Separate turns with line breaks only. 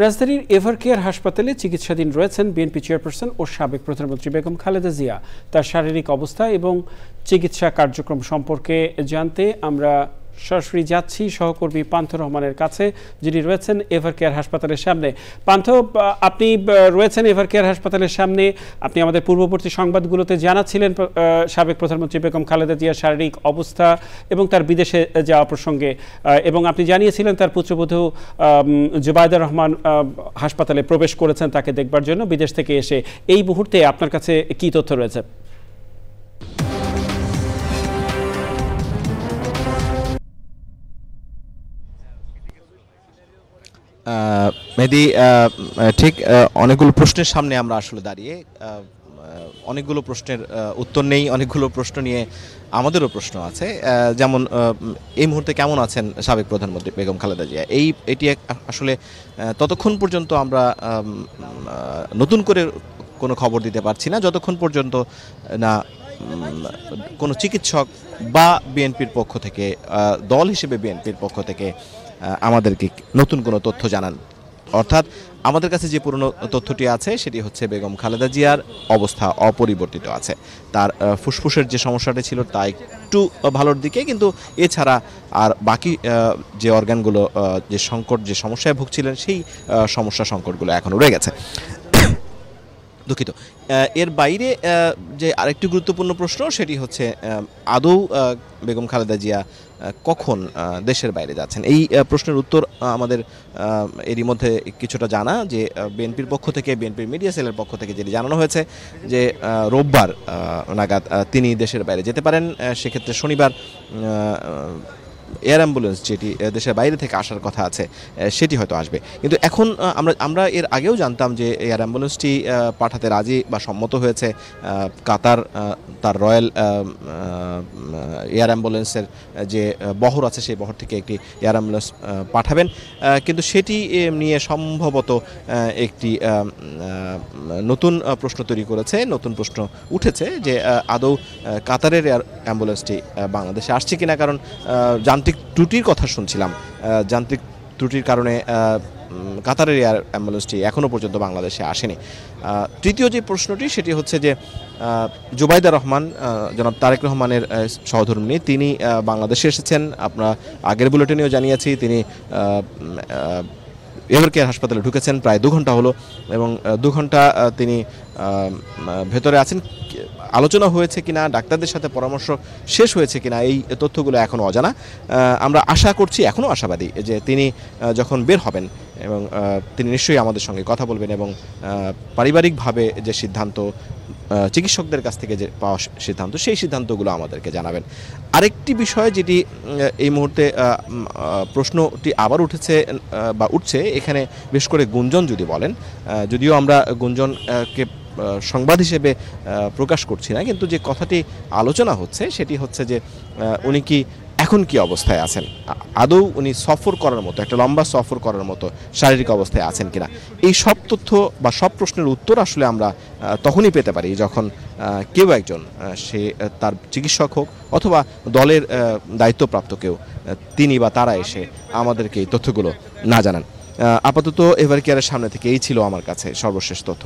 রাজধানীর এভারকেয়ার হাসপাতালে চিকিৎসাধীন রয়েছেন বিএনপি চেয়ারপারসন ও সাবেক প্রধানমন্ত্রী বেগম খালেদা জিয়া। তার শারীরিক অবস্থা এবং চিকিৎসা কার্যক্রম সম্পর্কে জানতে আমরা সরাসরি যাচ্ছি সহকর্মী পান্থ রহমানের কাছে, যিনি রয়েছেন এভারকেয়ার হাসপাতালের সামনে। পান্থ, আপনি রয়েছেন এভারকেয়ার হাসপাতালের সামনে। আপনি আমাদের পূর্ববর্তী সংবাদগুলোতে জানাচ্ছিলেন সাবেক প্রধানমন্ত্রী বেগম খালেদা জিয়ার শারীরিক অবস্থা এবং তার বিদেশে যাওয়া প্রসঙ্গে, এবং আপনি জানিয়েছিলেন তার পুত্রবধূ জুবাইদা রহমান হাসপাতালে প্রবেশ করেছেন তাকে দেখবার জন্য বিদেশ থেকে এসে। এই মুহূর্তে আপনার কাছে কি তথ্য রয়েছে?
মেহেদী, ঠিক অনেকগুলো প্রশ্নের সামনে আমরা আসলে দাঁড়িয়ে। অনেকগুলো প্রশ্নের উত্তর নেই, অনেকগুলো প্রশ্ন নিয়ে আমাদেরও প্রশ্ন আছে। যেমন এই মুহূর্তে কেমন আছেন সাবেক প্রধানমন্ত্রী বেগম খালেদা জিয়া, এটি আসলে ততক্ষণ পর্যন্ত আমরা নতুন করে কোনো খবর দিতে পারছি না যতক্ষণ পর্যন্ত না কোনো চিকিৎসক বা বিএনপির পক্ষ থেকে, দল হিসেবে বিএনপির পক্ষ থেকে আমাদেরকে নতুন কোনো তথ্য জানান। অর্থাৎ আমাদের কাছে যে পুরনো তথ্যটি আছে সেটি হচ্ছে বেগম খালেদা জিয়ার অবস্থা অপরিবর্তিত আছে। তার ফুসফুসের যে সমস্যাটা ছিল তা একটু ভালোর দিকে, কিন্তু এছাড়া আর বাকি যে অর্গানগুলো যে সমস্যায় ভুগছিলেন সেই সমস্যা সংকটগুলো এখনও রয়ে গেছে। দুঃখিত। এর বাইরে যে আরেকটি গুরুত্বপূর্ণ প্রশ্ন সেটি হচ্ছে আদৌ বেগম খালেদা জিয়া কখন দেশের বাইরে যাচ্ছেন। এই প্রশ্নের উত্তর আমাদের এরই মধ্যে কিছুটা জানা, যে বিএনপির পক্ষ থেকে, বিএনপির মিডিয়া সেলের পক্ষ থেকে যেটি জানানো হয়েছে যে রোববার নাগাদ তিনি দেশের বাইরে যেতে পারেন। সেক্ষেত্রে শনিবার এয়ার অ্যাম্বুলেন্স যেটি দেশের বাইরে থেকে আসার কথা আছে সেটি হয়তো আসবে। কিন্তু এখন আমরা এর আগেও জানতাম যে এয়ার অ্যাম্বুলেন্সটি পাঠাতে রাজি বা সম্মত হয়েছে কাতার। তার রয়্যাল এয়ার অ্যাম্বুলেন্সের যে বহর আছে সেই বহর থেকে একটি এয়ার অ্যাম্বুলেন্স পাঠাবেন, কিন্তু সেটি নিয়ে সম্ভবত একটি নতুন প্রশ্ন তৈরি করেছে, নতুন প্রশ্ন উঠেছে যে আদৌ কাতারের এয়ার অ্যাম্বুলেন্সটি বাংলাদেশে আসছে কিনা। কারণ যান্ত্রিক ত্রুটির কথা শুনছিলাম, যান্ত্রিক ত্রুটির কারণে কাতারের এয়ার অ্যাম্বুলেন্সটি এখনও পর্যন্ত বাংলাদেশে আসেনি। তৃতীয় যে প্রশ্নটি সেটি হচ্ছে যে জুবাইদা রহমান, জনাব তারেক রহমানের সহধর্মিণী, তিনি বাংলাদেশে এসেছেন। আমরা আগের বুলেটিনেও জানিয়েছি তিনি এভারকেয়ার হাসপাতালে ঢুকেছেন প্রায় 2 ঘন্টা হলো, এবং 2 ঘন্টা তিনি ভেতরে আছেন। আলোচনা হয়েছে কিনা, ডাক্তারদের সাথে পরামর্শ শেষ হয়েছে কিনা, এই তথ্যগুলো এখনও অজানা। আমরা আশা করছি, এখনও আশাবাদী যে তিনি যখন বের হবেন এবং তিনি নিশ্চয়ই আমাদের সঙ্গে কথা বলবেন এবং পারিবারিকভাবে যে সিদ্ধান্ত, চিকিৎসকদের কাছ থেকে যে পাওয়া সিদ্ধান্ত, সেই সিদ্ধান্তগুলো আমাদেরকে জানাবেন। আরেকটি বিষয় যেটি এই মুহূর্তে প্রশ্নটি আবার উঠেছে বা উঠছে এখানে, বিশেষ করে গুঞ্জন যদি বলেন, যদিও আমরা গুঞ্জনকে সংবাদ হিসেবে প্রকাশ করছি না, কিন্তু যে কথাটি আলোচনা হচ্ছে সেটি হচ্ছে যে উনি কি এখন কি অবস্থায় আছেন, আদৌ উনি সফর করার মতো, একটা লম্বা সফর করার মতো শারীরিক অবস্থায় আছেন কিনা। এই সব তথ্য বা সব প্রশ্নের উত্তর আসলে আমরা তখনই পেতে পারি যখন কেউ একজন, সে তার চিকিৎসক হোক অথবা দলের দায়িত্বপ্রাপ্ত কেউ, তিনি বা তারা এসে আমাদেরকে এই তথ্যগুলো না জানান। আপাতত এভারকেয়ারের সামনে থেকে এই ছিল আমার কাছে সর্বশেষ তথ্য।